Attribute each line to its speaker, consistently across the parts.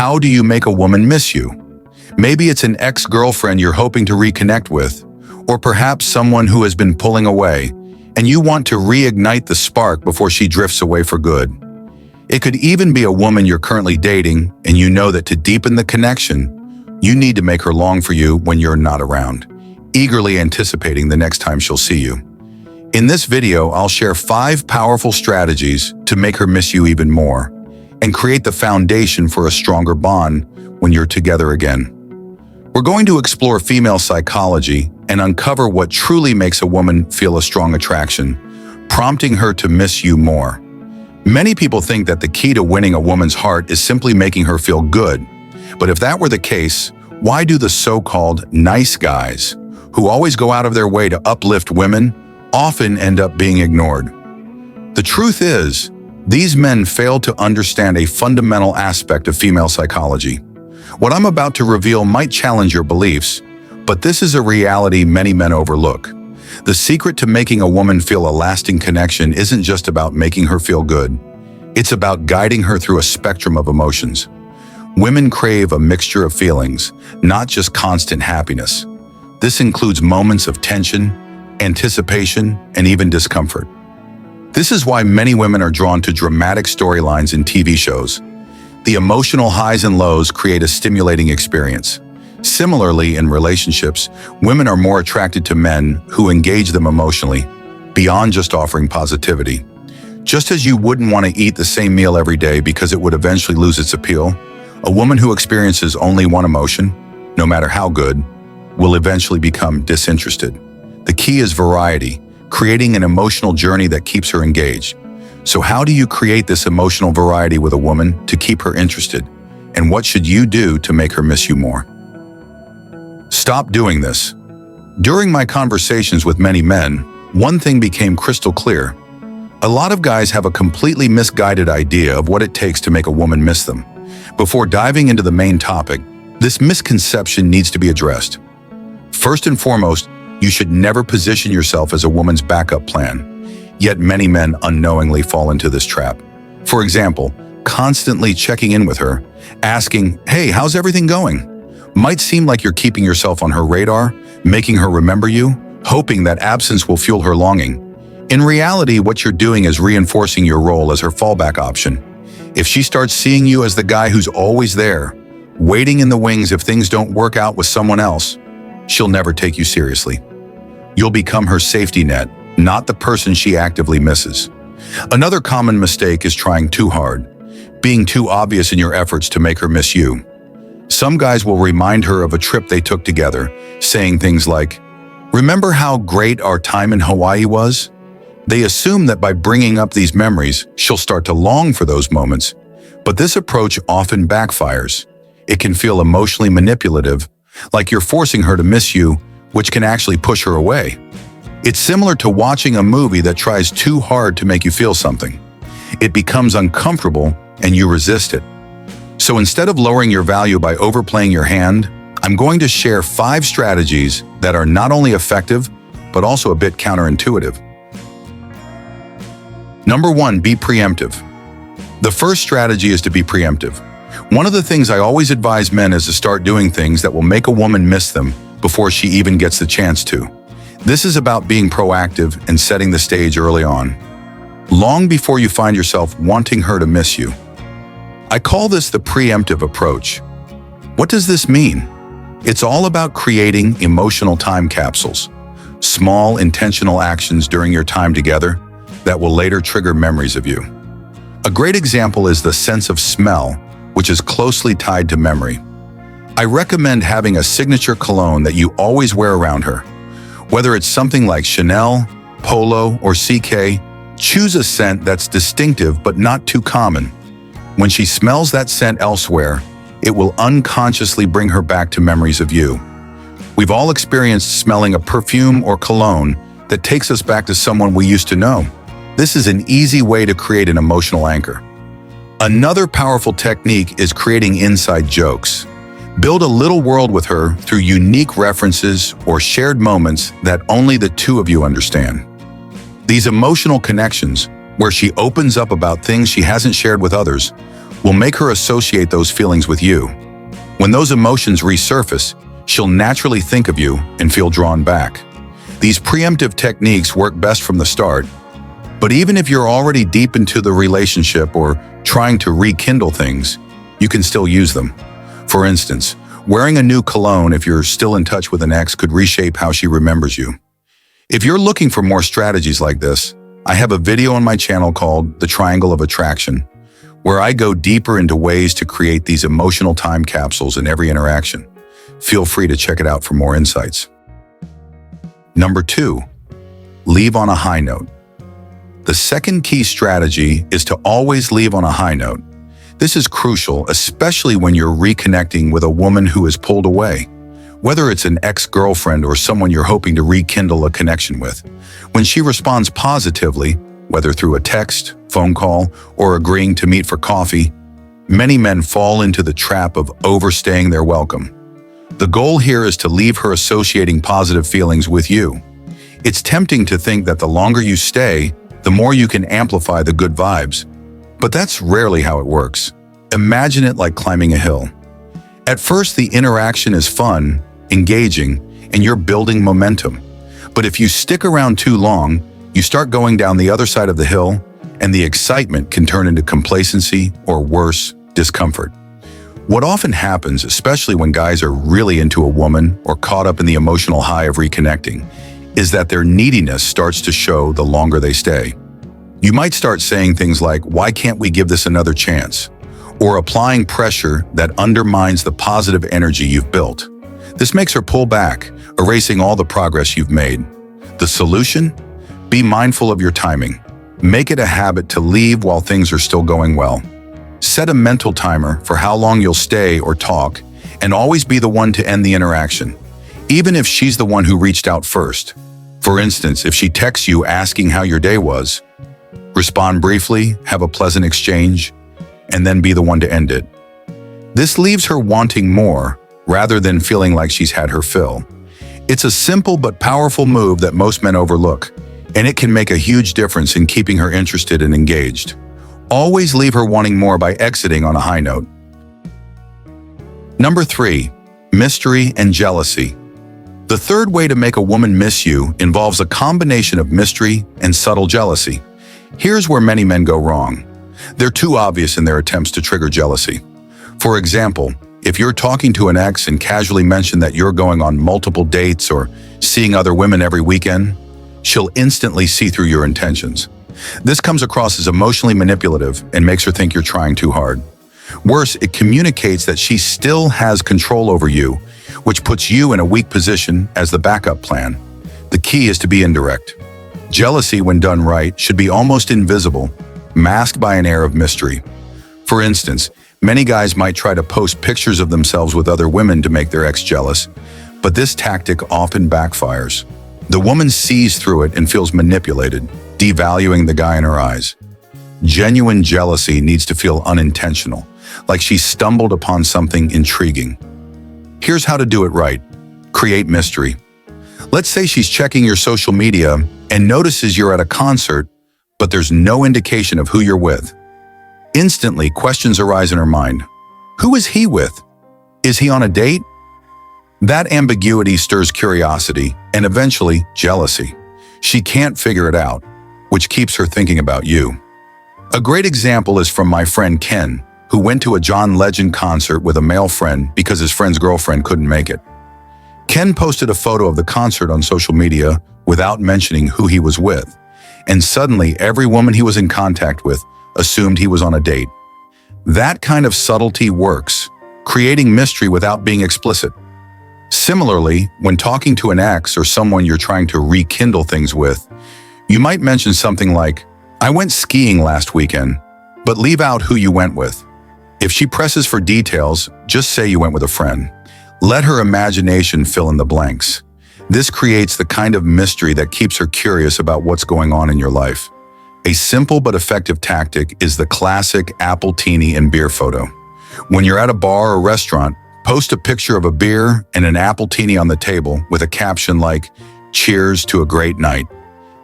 Speaker 1: How do you make a woman miss you? Maybe it's an ex-girlfriend you're hoping to reconnect with, or perhaps someone who has been pulling away, and you want to reignite the spark before she drifts away for good. It could even be a woman you're currently dating, and you know that to deepen the connection, you need to make her long for you when you're not around, eagerly anticipating the next time she'll see you. In this video, I'll share 5 powerful strategies to make her miss you even more, and create the foundation for a stronger bond when you're together again. We're going to explore female psychology and uncover what truly makes a woman feel a strong attraction, prompting her to miss you more. Many people think that the key to winning a woman's heart is simply making her feel good. But if that were the case, why do the so-called nice guys, who always go out of their way to uplift women, often end up being ignored? The truth is, these men fail to understand a fundamental aspect of female psychology. What I'm about to reveal might challenge your beliefs, but this is a reality many men overlook. The secret to making a woman feel a lasting connection isn't just about making her feel good. It's about guiding her through a spectrum of emotions. Women crave a mixture of feelings, not just constant happiness. This includes moments of tension, anticipation, and even discomfort. This is why many women are drawn to dramatic storylines in TV shows. The emotional highs and lows create a stimulating experience. Similarly, in relationships, women are more attracted to men who engage them emotionally, beyond just offering positivity. Just as you wouldn't want to eat the same meal every day because it would eventually lose its appeal, a woman who experiences only one emotion, no matter how good, will eventually become disinterested. The key is variety, creating an emotional journey that keeps her engaged. So how do you create this emotional variety with a woman to keep her interested? And what should you do to make her miss you more? Stop doing this. During my conversations with many men, one thing became crystal clear. A lot of guys have a completely misguided idea of what it takes to make a woman miss them. Before diving into the main topic, this misconception needs to be addressed. First and foremost, you should never position yourself as a woman's backup plan. Yet many men unknowingly fall into this trap. For example, constantly checking in with her, asking, "Hey, how's everything going?" might seem like you're keeping yourself on her radar, making her remember you, hoping that absence will fuel her longing. In reality, what you're doing is reinforcing your role as her fallback option. If she starts seeing you as the guy who's always there, waiting in the wings if things don't work out with someone else, she'll never take you seriously. You'll become her safety net, not the person she actively misses. Another common mistake is trying too hard, being too obvious in your efforts to make her miss you. Some guys will remind her of a trip they took together, saying things like, "Remember how great our time in Hawaii was?" They assume that by bringing up these memories, she'll start to long for those moments. But this approach often backfires. It can feel emotionally manipulative, like you're forcing her to miss you, which can actually push her away. It's similar to watching a movie that tries too hard to make you feel something. It becomes uncomfortable and you resist it. So instead of lowering your value by overplaying your hand, I'm going to share 5 strategies that are not only effective, but also a bit counterintuitive. Number 1, be preemptive. The first strategy is to be preemptive. One of the things I always advise men is to start doing things that will make a woman miss them before she even gets the chance to. This is about being proactive and setting the stage early on, long before you find yourself wanting her to miss you. I call this the preemptive approach. What does this mean? It's all about creating emotional time capsules, small intentional actions during your time together that will later trigger memories of you. A great example is the sense of smell, which is closely tied to memory. I recommend having a signature cologne that you always wear around her. Whether it's something like Chanel, Polo, or CK, choose a scent that's distinctive but not too common. When she smells that scent elsewhere, it will unconsciously bring her back to memories of you. We've all experienced smelling a perfume or cologne that takes us back to someone we used to know. This is an easy way to create an emotional anchor. Another powerful technique is creating inside jokes. Build a little world with her through unique references or shared moments that only the two of you understand. These emotional connections, where she opens up about things she hasn't shared with others, will make her associate those feelings with you. When those emotions resurface, she'll naturally think of you and feel drawn back. These preemptive techniques work best from the start, but even if you're already deep into the relationship or trying to rekindle things, you can still use them. For instance, wearing a new cologne if you're still in touch with an ex could reshape how she remembers you. If you're looking for more strategies like this, I have a video on my channel called The Triangle of Attraction, where I go deeper into ways to create these emotional time capsules in every interaction. Feel free to check it out for more insights. Number 2, leave on a high note. The second key strategy is to always leave on a high note. This is crucial, especially when you're reconnecting with a woman who is pulled away. Whether it's an ex-girlfriend or someone you're hoping to rekindle a connection with, when she responds positively, whether through a text, phone call, or agreeing to meet for coffee, many men fall into the trap of overstaying their welcome. The goal here is to leave her associating positive feelings with you. It's tempting to think that the longer you stay, the more you can amplify the good vibes. But that's rarely how it works. Imagine it like climbing a hill. At first, the interaction is fun, engaging, and you're building momentum. But if you stick around too long, you start going down the other side of the hill, and the excitement can turn into complacency or worse, discomfort. What often happens, especially when guys are really into a woman or caught up in the emotional high of reconnecting, is that their neediness starts to show the longer they stay. You might start saying things like, "Why can't we give this another chance?" Or applying pressure that undermines the positive energy you've built. This makes her pull back, erasing all the progress you've made. The solution? Be mindful of your timing. Make it a habit to leave while things are still going well. Set a mental timer for how long you'll stay or talk, and always be the one to end the interaction, even if she's the one who reached out first. For instance, if she texts you asking how your day was, respond briefly, have a pleasant exchange, and then be the one to end it. This leaves her wanting more, rather than feeling like she's had her fill. It's a simple but powerful move that most men overlook, and it can make a huge difference in keeping her interested and engaged. Always leave her wanting more by exiting on a high note. Number 3, mystery and jealousy. The third way to make a woman miss you involves a combination of mystery and subtle jealousy. Here's where many men go wrong. They're too obvious in their attempts to trigger jealousy. For example, if you're talking to an ex and casually mention that you're going on multiple dates or seeing other women every weekend, she'll instantly see through your intentions. This comes across as emotionally manipulative and makes her think you're trying too hard. Worse, it communicates that she still has control over you, which puts you in a weak position as the backup plan. The key is to be indirect. Jealousy, when done right, should be almost invisible, masked by an air of mystery. For instance, many guys might try to post pictures of themselves with other women to make their ex jealous, but this tactic often backfires. The woman sees through it and feels manipulated, devaluing the guy in her eyes. Genuine jealousy needs to feel unintentional, like she stumbled upon something intriguing. Here's how to do it right. Create mystery. Let's say she's checking your social media and notices you're at a concert, but there's no indication of who you're with. Instantly, questions arise in her mind. Who is he with? Is he on a date? That ambiguity stirs curiosity and eventually jealousy. She can't figure it out, which keeps her thinking about you. A great example is from my friend Ken, who went to a John Legend concert with a male friend because his friend's girlfriend couldn't make it. Ken posted a photo of the concert on social media without mentioning who he was with, and suddenly every woman he was in contact with assumed he was on a date. That kind of subtlety works, creating mystery without being explicit. Similarly, when talking to an ex or someone you're trying to rekindle things with, you might mention something like, "I went skiing last weekend," but leave out who you went with. If she presses for details, just say you went with a friend. Let her imagination fill in the blanks. This creates the kind of mystery that keeps her curious about what's going on in your life. A simple but effective tactic is the classic appletini and beer photo. When you're at a bar or restaurant, post a picture of a beer and an appletini on the table with a caption like, "Cheers to a great night."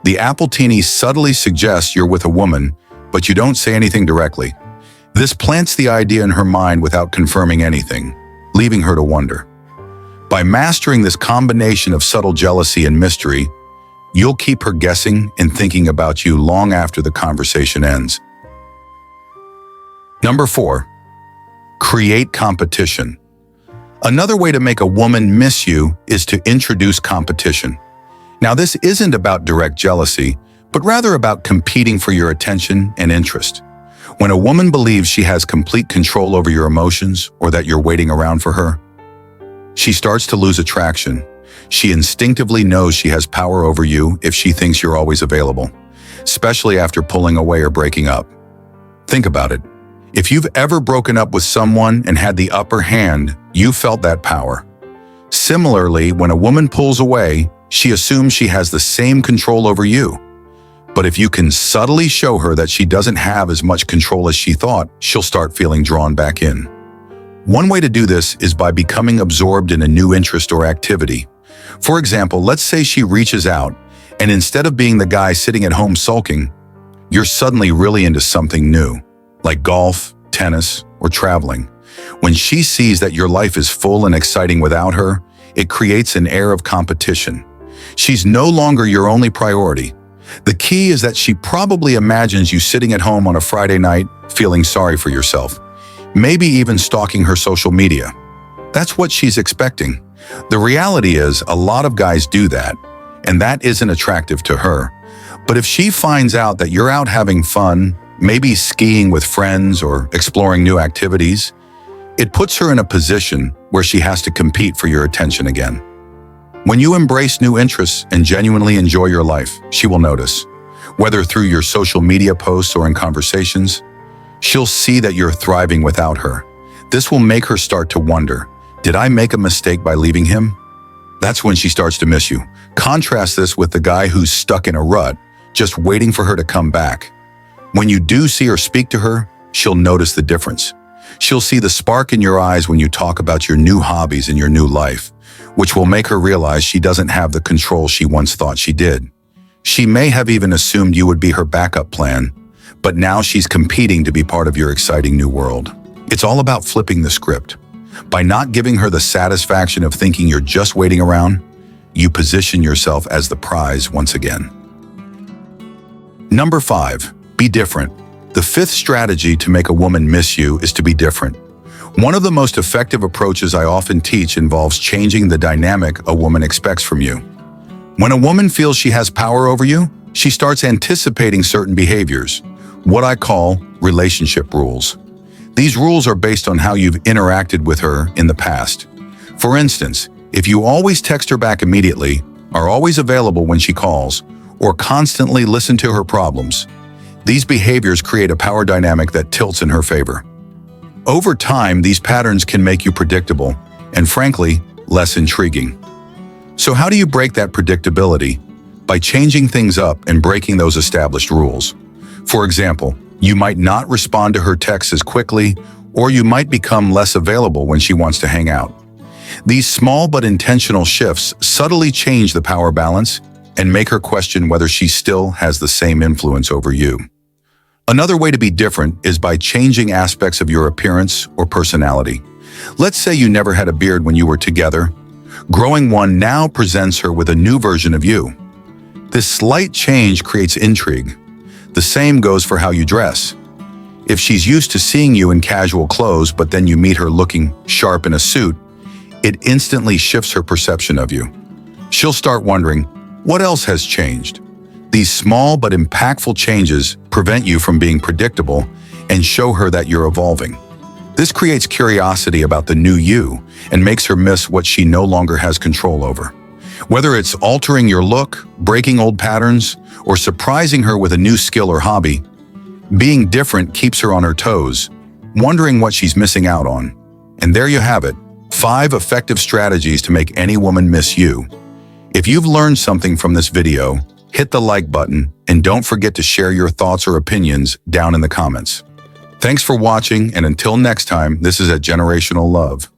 Speaker 1: The appletini subtly suggests you're with a woman, but you don't say anything directly. This plants the idea in her mind without confirming anything, leaving her to wonder. By mastering this combination of subtle jealousy and mystery, you'll keep her guessing and thinking about you long after the conversation ends. Number 4, create competition. Another way to make a woman miss you is to introduce competition. Now, this isn't about direct jealousy, but rather about competing for your attention and interest. When a woman believes she has complete control over your emotions or that you're waiting around for her, she starts to lose attraction. She instinctively knows she has power over you if she thinks you're always available, especially after pulling away or breaking up. Think about it. If you've ever broken up with someone and had the upper hand, you felt that power. Similarly, when a woman pulls away, she assumes she has the same control over you. But if you can subtly show her that she doesn't have as much control as she thought, she'll start feeling drawn back in. One way to do this is by becoming absorbed in a new interest or activity. For example, let's say she reaches out, and instead of being the guy sitting at home sulking, you're suddenly really into something new, like golf, tennis, or traveling. When she sees that your life is full and exciting without her, it creates an air of competition. She's no longer your only priority. The key is that she probably imagines you sitting at home on a Friday night, feeling sorry for yourself, maybe even stalking her social media. That's what she's expecting. The reality is, a lot of guys do that, and that isn't attractive to her. But if she finds out that you're out having fun, maybe skiing with friends or exploring new activities, it puts her in a position where she has to compete for your attention again. When you embrace new interests and genuinely enjoy your life, she will notice. Whether through your social media posts or in conversations, she'll see that you're thriving without her. This will make her start to wonder, did I make a mistake by leaving him? That's when she starts to miss you. Contrast this with the guy who's stuck in a rut, just waiting for her to come back. When you do see or speak to her, she'll notice the difference. She'll see the spark in your eyes when you talk about your new hobbies and your new life, which will make her realize she doesn't have the control she once thought she did. She may have even assumed you would be her backup plan, but now she's competing to be part of your exciting new world. It's all about flipping the script. By not giving her the satisfaction of thinking you're just waiting around, you position yourself as the prize once again. Number 5, be different. The 5th strategy to make a woman miss you is to be different. One of the most effective approaches I often teach involves changing the dynamic a woman expects from you. When a woman feels she has power over you, she starts anticipating certain behaviors, what I call relationship rules. These rules are based on how you've interacted with her in the past. For instance, if you always text her back immediately, are always available when she calls, or constantly listen to her problems, these behaviors create a power dynamic that tilts in her favor. Over time, these patterns can make you predictable and, frankly, less intriguing. So how do you break that predictability? By changing things up and breaking those established rules. For example, you might not respond to her texts as quickly, or you might become less available when she wants to hang out. These small but intentional shifts subtly change the power balance and make her question whether she still has the same influence over you. Another way to be different is by changing aspects of your appearance or personality. Let's say you never had a beard when you were together. Growing one now presents her with a new version of you. This slight change creates intrigue. The same goes for how you dress. If she's used to seeing you in casual clothes, but then you meet her looking sharp in a suit, it instantly shifts her perception of you. She'll start wondering, what else has changed? These small but impactful changes prevent you from being predictable and show her that you're evolving. This creates curiosity about the new you and makes her miss what she no longer has control over. Whether it's altering your look, breaking old patterns, or surprising her with a new skill or hobby, being different keeps her on her toes, wondering what she's missing out on. And there you have it, 5 effective strategies to make any woman miss you. If you've learned something from this video, hit the like button and don't forget to share your thoughts or opinions down in the comments. Thanks for watching, and until next time, this is A Generational Love.